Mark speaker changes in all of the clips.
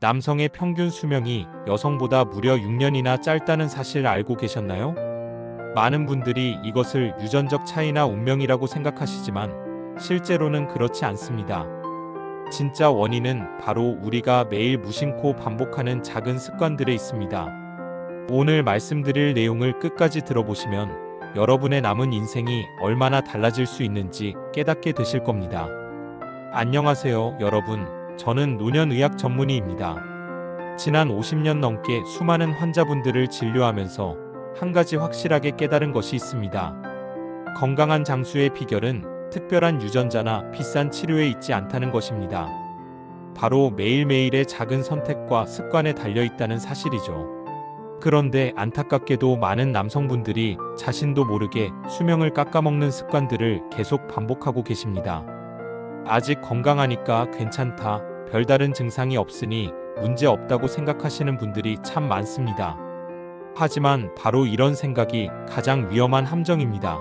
Speaker 1: 남성의 평균 수명이 여성보다 무려 6년이나 짧다는 사실 알고 계셨나요? 많은 분들이 이것을 유전적 차이나 운명이라고 생각하시지만 실제로는 그렇지 않습니다. 진짜 원인은 바로 우리가 매일 무심코 반복하는 작은 습관들에 있습니다. 오늘 말씀드릴 내용을 끝까지 들어보시면 여러분의 남은 인생이 얼마나 달라질 수 있는지 깨닫게 되실 겁니다. 안녕하세요, 여러분. 저는 노년의학 전문의입니다. 지난 50년 넘게 수많은 환자분들을 진료하면서 한 가지 확실하게 깨달은 것이 있습니다. 건강한 장수의 비결은 특별한 유전자나 비싼 치료에 있지 않다는 것입니다. 바로 매일매일의 작은 선택과 습관에 달려 있다는 사실이죠. 그런데 안타깝게도 많은 남성분들이 자신도 모르게 수명을 깎아먹는 습관들을 계속 반복하고 계십니다. 아직 건강하니까 괜찮다, 별다른 증상이 없으니 문제 없다고 생각하시는 분들이 참 많습니다. 하지만 바로 이런 생각이 가장 위험한 함정입니다.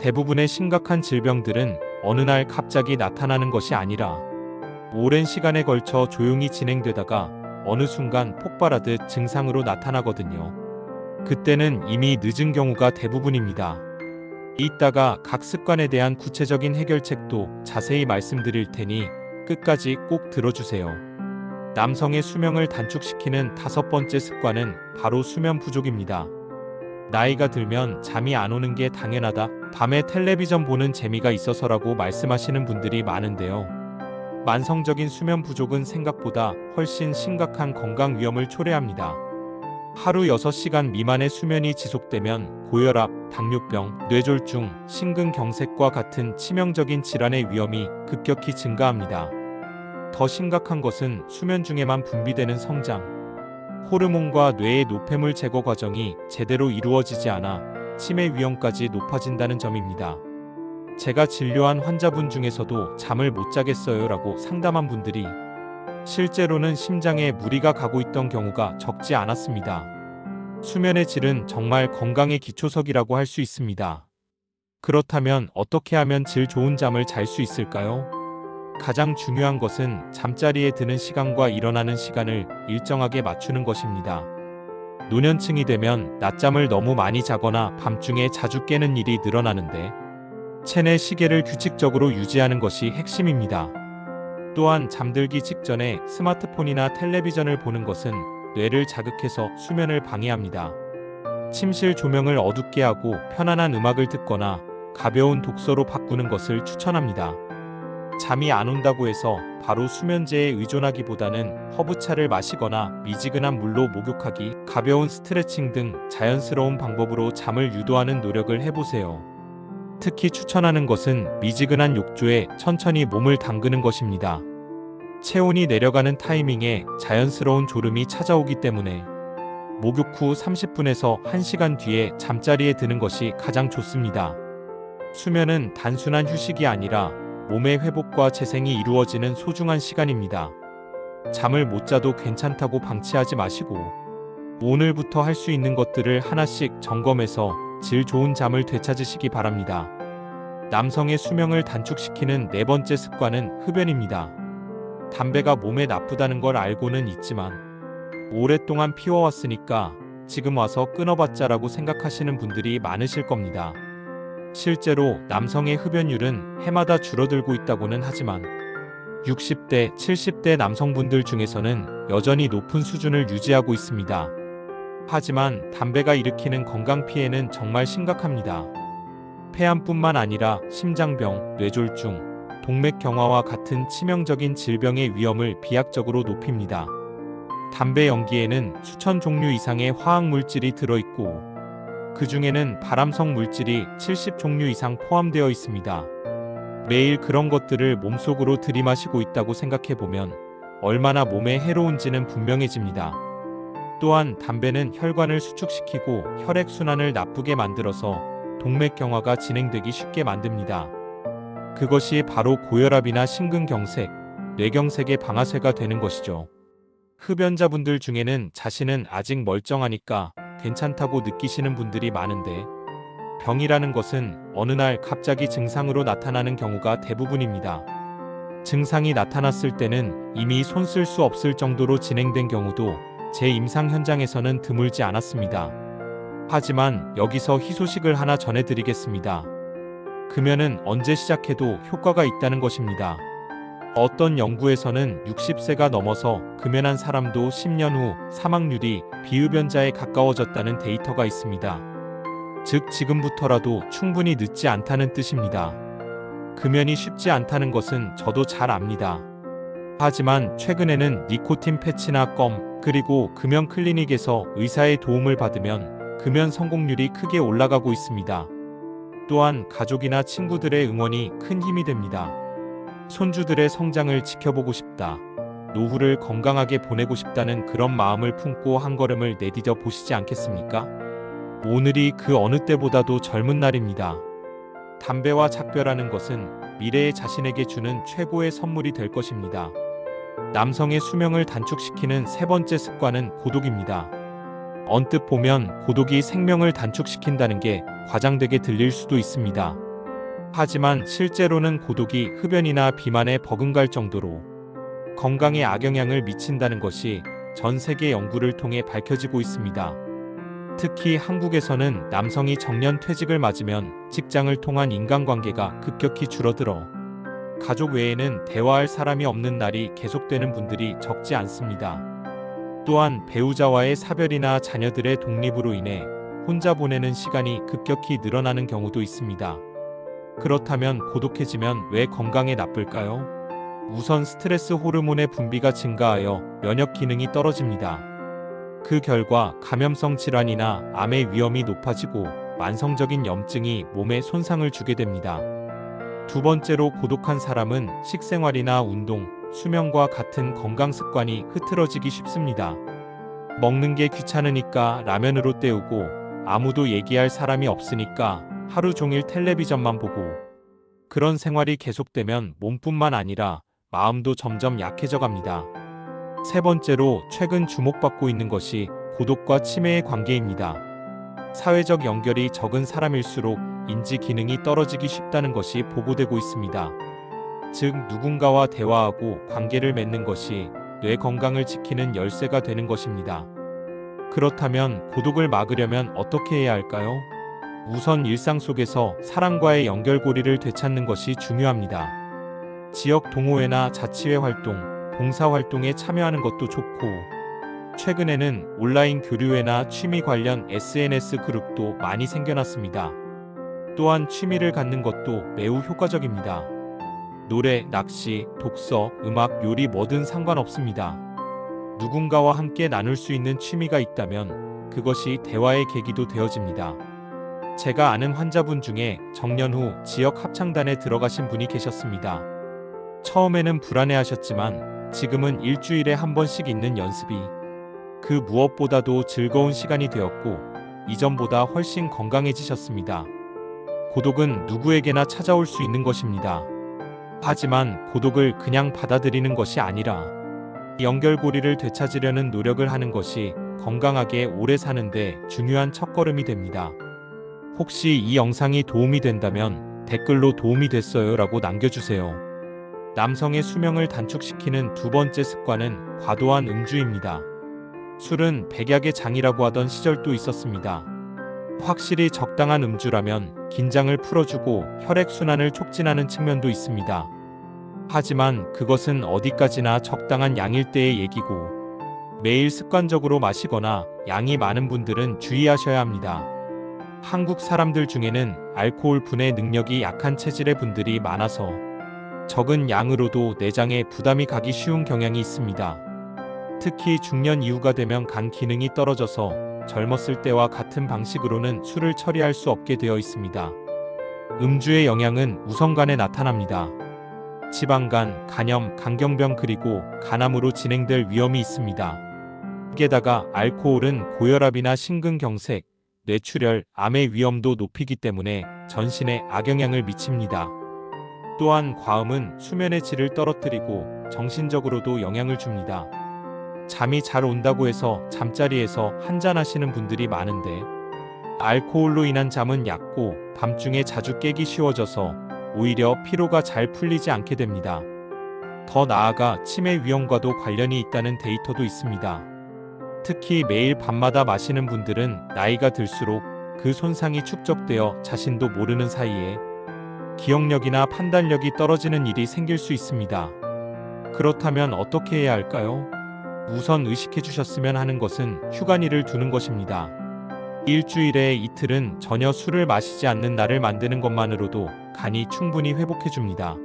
Speaker 1: 대부분의 심각한 질병들은 어느 날 갑자기 나타나는 것이 아니라 오랜 시간에 걸쳐 조용히 진행되다가 어느 순간 폭발하듯 증상으로 나타나거든요. 그때는 이미 늦은 경우가 대부분입니다. 이따가 각 습관에 대한 구체적인 해결책도 자세히 말씀드릴 테니 끝까지 꼭 들어주세요. 남성의 수명을 단축시키는 5번째 습관은 바로 수면 부족입니다. 나이가 들면 잠이 안 오는 게 당연하다, 밤에 텔레비전 보는 재미가 있어서라고 말씀하시는 분들이 많은데요. 만성적인 수면 부족은 생각보다 훨씬 심각한 건강 위험을 초래합니다. 하루 6시간 미만의 수면이 지속되면 고혈압, 당뇨병, 뇌졸중, 심근경색과 같은 치명적인 질환의 위험이 급격히 증가합니다. 더 심각한 것은 수면 중에만 분비되는 성장, 호르몬과 뇌의 노폐물 제거 과정이 제대로 이루어지지 않아 치매 위험까지 높아진다는 점입니다. 제가 진료한 환자분 중에서도 잠을 못 자겠어요 라고 상담한 분들이 실제로는 심장에 무리가 가고 있던 경우가 적지 않았습니다. 수면의 질은 정말 건강의 기초석이라고 할 수 있습니다. 그렇다면 어떻게 하면 질 좋은 잠을 잘 수 있을까요? 가장 중요한 것은 잠자리에 드는 시간과 일어나는 시간을 일정하게 맞추는 것입니다. 노년층이 되면 낮잠을 너무 많이 자거나 밤중에 자주 깨는 일이 늘어나는데 체내 시계를 규칙적으로 유지하는 것이 핵심입니다. 또한 잠들기 직전에 스마트폰이나 텔레비전을 보는 것은 뇌를 자극해서 수면을 방해합니다. 침실 조명을 어둡게 하고 편안한 음악을 듣거나 가벼운 독서로 바꾸는 것을 추천합니다. 잠이 안 온다고 해서 바로 수면제에 의존하기보다는 허브차를 마시거나 미지근한 물로 목욕하기, 가벼운 스트레칭 등 자연스러운 방법으로 잠을 유도하는 노력을 해보세요. 특히 추천하는 것은 미지근한 욕조에 천천히 몸을 담그는 것입니다. 체온이 내려가는 타이밍에 자연스러운 졸음이 찾아오기 때문에 목욕 후 30분에서 1시간 뒤에 잠자리에 드는 것이 가장 좋습니다. 수면은 단순한 휴식이 아니라 몸의 회복과 재생이 이루어지는 소중한 시간입니다. 잠을 못 자도 괜찮다고 방치하지 마시고 오늘부터 할 수 있는 것들을 하나씩 점검해서 질 좋은 잠을 되찾으시기 바랍니다. 남성의 수명을 단축시키는 4번째 습관은 흡연입니다. 담배가 몸에 나쁘다는 걸 알고는 있지만 오랫동안 피워왔으니까 지금 와서 끊어봤자라고 생각하시는 분들이 많으실 겁니다. 실제로 남성의 흡연율은 해마다 줄어들고 있다고는 하지만 60대, 70대 남성분들 중에서는 여전히 높은 수준을 유지하고 있습니다. 하지만 담배가 일으키는 건강 피해는 정말 심각합니다. 폐암뿐만 아니라 심장병, 뇌졸중, 동맥경화와 같은 치명적인 질병의 위험을 비약적으로 높입니다. 담배 연기에는 수천 종류 이상의 화학물질이 들어있고 그 중에는 발암성 물질이 70종류 이상 포함되어 있습니다. 매일 그런 것들을 몸속으로 들이마시고 있다고 생각해보면 얼마나 몸에 해로운지는 분명해집니다. 또한 담배는 혈관을 수축시키고 혈액순환을 나쁘게 만들어서 동맥경화가 진행되기 쉽게 만듭니다. 그것이 바로 고혈압이나 심근경색, 뇌경색의 방아쇠가 되는 것이죠. 흡연자분들 중에는 자신은 아직 멀쩡하니까 괜찮다고 느끼시는 분들이 많은데 병이라는 것은 어느 날 갑자기 증상으로 나타나는 경우가 대부분입니다. 증상이 나타났을 때는 이미 손 쓸 수 없을 정도로 진행된 경우도 제 임상 현장에서는 드물지 않았습니다. 하지만 여기서 희소식을 하나 전해드리겠습니다. 금연은 언제 시작해도 효과가 있다는 것입니다. 어떤 연구에서는 60세가 넘어서 금연한 사람도 10년 후 사망률이 비흡연자에 가까워졌다는 데이터가 있습니다. 즉 지금부터라도 충분히 늦지 않다는 뜻입니다. 금연이 쉽지 않다는 것은 저도 잘 압니다. 하지만 최근에는 니코틴 패치나 껌, 그리고 금연 클리닉에서 의사의 도움을 받으면 금연 성공률이 크게 올라가고 있습니다. 또한 가족이나 친구들의 응원이 큰 힘이 됩니다. 손주들의 성장을 지켜보고 싶다. 노후를 건강하게 보내고 싶다는 그런 마음을 품고 한 걸음을 내디뎌 보시지 않겠습니까? 오늘이 그 어느 때보다도 젊은 날입니다. 담배와 작별하는 것은 미래의 자신에게 주는 최고의 선물이 될 것입니다. 남성의 수명을 단축시키는 세 번째 습관은 고독입니다. 언뜻 보면 고독이 생명을 단축시킨다는 게 과장되게 들릴 수도 있습니다. 하지만 실제로는 고독이 흡연이나 비만에 버금갈 정도로 건강에 악영향을 미친다는 것이 전 세계 연구를 통해 밝혀지고 있습니다. 특히 한국에서는 남성이 정년 퇴직을 맞으면 직장을 통한 인간관계가 급격히 줄어들어 가족 외에는 대화할 사람이 없는 날이 계속되는 분들이 적지 않습니다. 또한 배우자와의 사별이나 자녀들의 독립으로 인해 혼자 보내는 시간이 급격히 늘어나는 경우도 있습니다. 그렇다면 고독해지면 왜 건강에 나쁠까요? 우선 스트레스 호르몬의 분비가 증가하여 면역 기능이 떨어집니다. 그 결과 감염성 질환이나 암의 위험이 높아지고 만성적인 염증이 몸에 손상을 주게 됩니다. 두 번째로 고독한 사람은 식생활이나 운동, 수면과 같은 건강 습관이 흐트러지기 쉽습니다. 먹는 게 귀찮으니까 라면으로 때우고 아무도 얘기할 사람이 없으니까 하루 종일 텔레비전만 보고 그런 생활이 계속되면 몸뿐만 아니라 마음도 점점 약해져 갑니다. 세 번째로 최근 주목받고 있는 것이 고독과 치매의 관계입니다. 사회적 연결이 적은 사람일수록 인지 기능이 떨어지기 쉽다는 것이 보고되고 있습니다. 즉 누군가와 대화하고 관계를 맺는 것이 뇌 건강을 지키는 열쇠가 되는 것입니다. 그렇다면 고독을 막으려면 어떻게 해야 할까요? 우선 일상 속에서 사람과의 연결고리를 되찾는 것이 중요합니다. 지역 동호회나 자치회 활동, 봉사활동에 참여하는 것도 좋고, 최근에는 온라인 교류회나 취미 관련 SNS 그룹도 많이 생겨났습니다. 또한 취미를 갖는 것도 매우 효과적입니다. 노래, 낚시, 독서, 음악, 요리 뭐든 상관없습니다. 누군가와 함께 나눌 수 있는 취미가 있다면 그것이 대화의 계기도 되어집니다. 제가 아는 환자분 중에 정년 후 지역 합창단에 들어가신 분이 계셨습니다. 처음에는 불안해하셨지만 지금은 일주일에 한 번씩 있는 연습이 그 무엇보다도 즐거운 시간이 되었고 이전보다 훨씬 건강해지셨습니다. 고독은 누구에게나 찾아올 수 있는 것입니다. 하지만 고독을 그냥 받아들이는 것이 아니라 연결고리를 되찾으려는 노력을 하는 것이 건강하게 오래 사는데 중요한 첫걸음이 됩니다. 혹시 이 영상이 도움이 된다면 댓글로 도움이 됐어요 라고 남겨주세요. 남성의 수명을 단축시키는 두 번째 습관은 과도한 음주입니다. 술은 백약의 장이라고 하던 시절도 있었습니다. 확실히 적당한 음주라면 긴장을 풀어주고 혈액순환을 촉진하는 측면도 있습니다. 하지만 그것은 어디까지나 적당한 양일 때의 얘기고 매일 습관적으로 마시거나 양이 많은 분들은 주의하셔야 합니다. 한국 사람들 중에는 알코올 분해 능력이 약한 체질의 분들이 많아서 적은 양으로도 내장에 부담이 가기 쉬운 경향이 있습니다. 특히 중년 이후가 되면 간 기능이 떨어져서 젊었을 때와 같은 방식으로는 술을 처리할 수 없게 되어 있습니다. 음주의 영향은 우선 간에 나타납니다. 지방간, 간염, 간경병 그리고 간암으로 진행될 위험이 있습니다. 게다가 알코올은 고혈압이나 심근경색, 뇌출혈, 암의 위험도 높이기 때문에 전신에 악영향을 미칩니다. 또한 과음은 수면의 질을 떨어뜨리고 정신적으로도 영향을 줍니다. 잠이 잘 온다고 해서 잠자리에서 한잔하시는 분들이 많은데 알코올로 인한 잠은 얕고 밤중에 자주 깨기 쉬워져서 오히려 피로가 잘 풀리지 않게 됩니다. 더 나아가 치매 위험과도 관련이 있다는 데이터도 있습니다. 특히 매일 밤마다 마시는 분들은 나이가 들수록 그 손상이 축적되어 자신도 모르는 사이에 기억력이나 판단력이 떨어지는 일이 생길 수 있습니다. 그렇다면 어떻게 해야 할까요? 우선 의식해 주셨으면 하는 것은 휴관일을 두는 것입니다. 일주일에 이틀은 전혀 술을 마시지 않는 날을 만드는 것만으로도 간이 충분히 회복해 줍니다.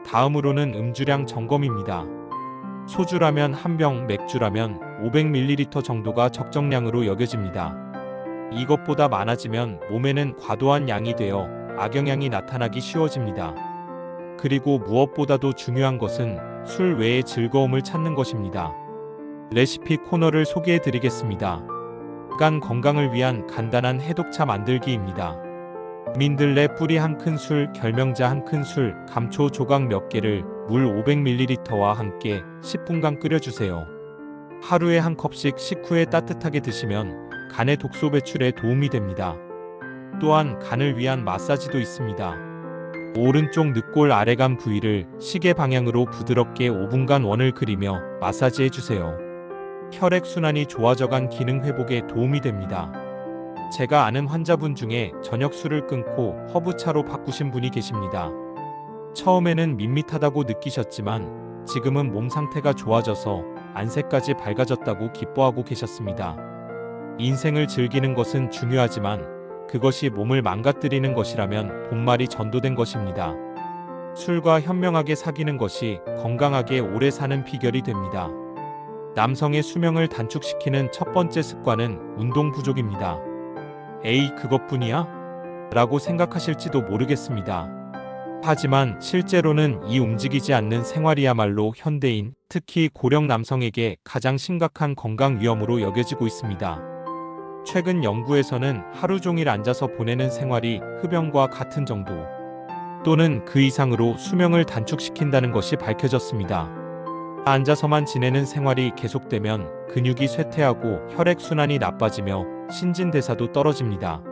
Speaker 1: 다음으로는 음주량 점검입니다. 소주라면 1병, 맥주라면 500ml 정도가 적정량으로 여겨집니다. 이것보다 많아지면 몸에는 과도한 양이 되어 악영향이 나타나기 쉬워집니다. 그리고 무엇보다도 중요한 것은 술 외의 즐거움을 찾는 것입니다. 레시피 코너를 소개해 드리겠습니다. 간 건강을 위한 간단한 해독차 만들기입니다. 민들레 뿌리 1큰술, 결명자 1큰술, 감초 조각 몇 개를 물 500ml와 함께 10분간 끓여주세요. 하루에 한 컵씩 식후에 따뜻하게 드시면 간의 독소 배출에 도움이 됩니다. 또한 간을 위한 마사지도 있습니다. 오른쪽 늑골 아래간 부위를 시계 방향으로 부드럽게 5분간 원을 그리며 마사지해 주세요. 혈액순환이 좋아져간 기능 회복에 도움이 됩니다. 제가 아는 환자분 중에 저녁 술을 끊고 허브차로 바꾸신 분이 계십니다. 처음에는 밋밋하다고 느끼셨지만 지금은 몸 상태가 좋아져서 안색까지 밝아졌다고 기뻐하고 계셨습니다. 인생을 즐기는 것은 중요하지만 그것이 몸을 망가뜨리는 것이라면 본말이 전도된 것입니다. 술과 현명하게 사귀는 것이 건강하게 오래 사는 비결이 됩니다. 남성의 수명을 단축시키는 첫 번째 습관은 운동 부족입니다. 에이, 그것뿐이야? 라고 생각하실지도 모르겠습니다. 하지만 실제로는 이 움직이지 않는 생활이야말로 현대인, 특히 고령 남성에게 가장 심각한 건강 위험으로 여겨지고 있습니다. 최근 연구에서는 하루 종일 앉아서 보내는 생활이 흡연과 같은 정도 또는 그 이상으로 수명을 단축시킨다는 것이 밝혀졌습니다. 앉아서만 지내는 생활이 계속되면 근육이 쇠퇴하고 혈액순환이 나빠지며 신진대사도 떨어집니다.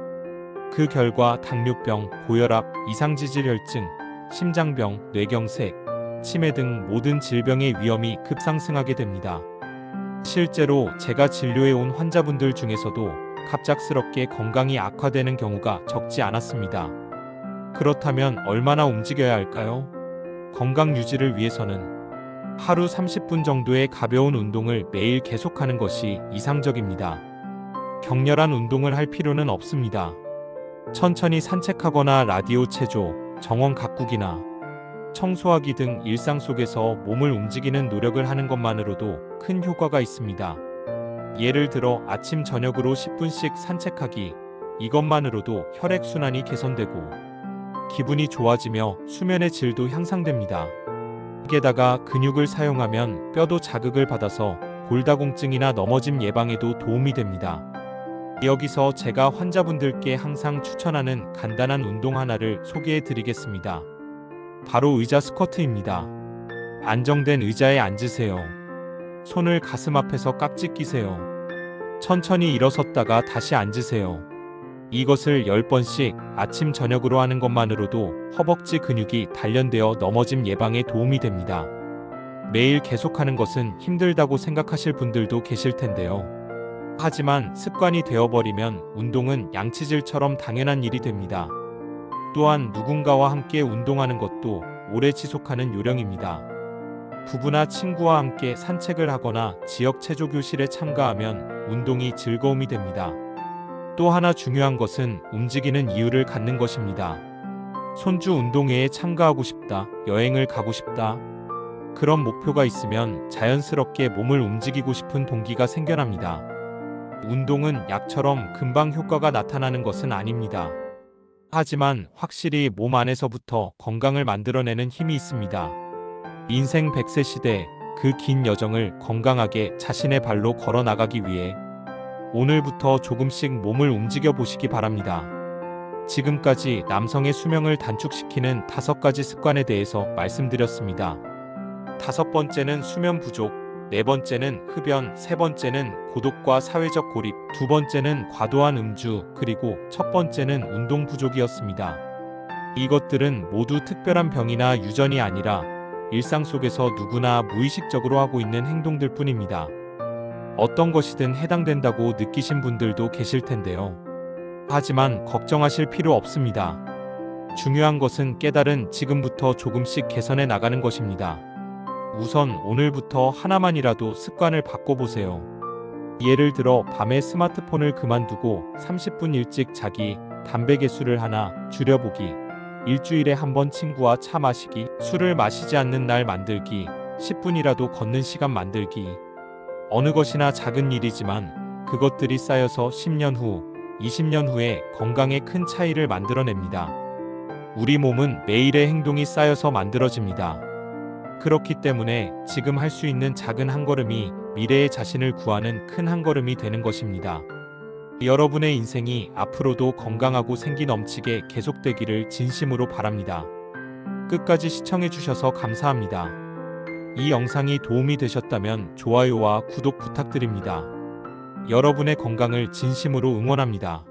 Speaker 1: 그 결과 당뇨병, 고혈압, 이상지질혈증, 심장병, 뇌경색, 치매 등 모든 질병의 위험이 급상승하게 됩니다. 실제로 제가 진료해온 환자분들 중에서도 갑작스럽게 건강이 악화되는 경우가 적지 않았습니다. 그렇다면 얼마나 움직여야 할까요? 건강 유지를 위해서는 하루 30분 정도의 가벼운 운동을 매일 계속하는 것이 이상적입니다. 격렬한 운동을 할 필요는 없습니다. 천천히 산책하거나 라디오 체조, 정원 가꾸기나 청소하기 등 일상 속에서 몸을 움직이는 노력을 하는 것만으로도 큰 효과가 있습니다. 예를 들어 아침 저녁으로 10분씩 산책하기, 이것만으로도 혈액순환이 개선되고 기분이 좋아지며 수면의 질도 향상됩니다. 게다가 근육을 사용하면 뼈도 자극을 받아서 골다공증이나 넘어짐 예방에도 도움이 됩니다. 여기서 제가 환자분들께 항상 추천하는 간단한 운동 하나를 소개해 드리겠습니다. 바로 의자 스쿼트입니다. 안정된 의자에 앉으세요. 손을 가슴 앞에서 깍지 끼세요. 천천히 일어섰다가 다시 앉으세요. 이것을 10번씩 아침 저녁으로 하는 것만으로도 허벅지 근육이 단련되어 넘어짐 예방에 도움이 됩니다. 매일 계속하는 것은 힘들다고 생각하실 분들도 계실 텐데요. 하지만 습관이 되어버리면 운동은 양치질처럼 당연한 일이 됩니다. 또한 누군가와 함께 운동하는 것도 오래 지속하는 요령입니다. 부부나 친구와 함께 산책을 하거나 지역 체조 교실에 참가하면 운동이 즐거움이 됩니다. 또 하나 중요한 것은 움직이는 이유를 갖는 것입니다. 손주 운동회에 참가하고 싶다, 여행을 가고 싶다. 그런 목표가 있으면 자연스럽게 몸을 움직이고 싶은 동기가 생겨납니다. 운동은 약처럼 금방 효과가 나타나는 것은 아닙니다. 하지만 확실히 몸 안에서부터 건강을 만들어내는 힘이 있습니다. 인생 100세 시대, 그 긴 여정을 건강하게 자신의 발로 걸어 나가기 위해 오늘부터 조금씩 몸을 움직여 보시기 바랍니다. 지금까지 남성의 수명을 단축시키는 5가지 습관에 대해서 말씀드렸습니다. 5번째는 수면 부족, 4번째는 흡연, 3번째는 고독과 사회적 고립, 2번째는 과도한 음주, 그리고 첫 번째는 운동 부족이었습니다. 이것들은 모두 특별한 병이나 유전이 아니라 일상 속에서 누구나 무의식적으로 하고 있는 행동들 뿐입니다. 어떤 것이든 해당된다고 느끼신 분들도 계실 텐데요. 하지만 걱정하실 필요 없습니다. 중요한 것은 깨달은 지금부터 조금씩 개선해 나가는 것입니다. 우선 오늘부터 하나만이라도 습관을 바꿔보세요. 예를 들어 밤에 스마트폰을 그만두고 30분 일찍 자기, 담배 개수를 하나 줄여보기, 일주일에 한 번 친구와 차 마시기, 술을 마시지 않는 날 만들기, 10분이라도 걷는 시간 만들기. 어느 것이나 작은 일이지만 그것들이 쌓여서 10년 후, 20년 후에 건강에 큰 차이를 만들어냅니다. 우리 몸은 매일의 행동이 쌓여서 만들어집니다. 그렇기 때문에 지금 할 수 있는 작은 한 걸음이 미래의 자신을 구하는 큰 한 걸음이 되는 것입니다. 여러분의 인생이 앞으로도 건강하고 생기 넘치게 계속되기를 진심으로 바랍니다. 끝까지 시청해주셔서 감사합니다. 이 영상이 도움이 되셨다면 좋아요와 구독 부탁드립니다. 여러분의 건강을 진심으로 응원합니다.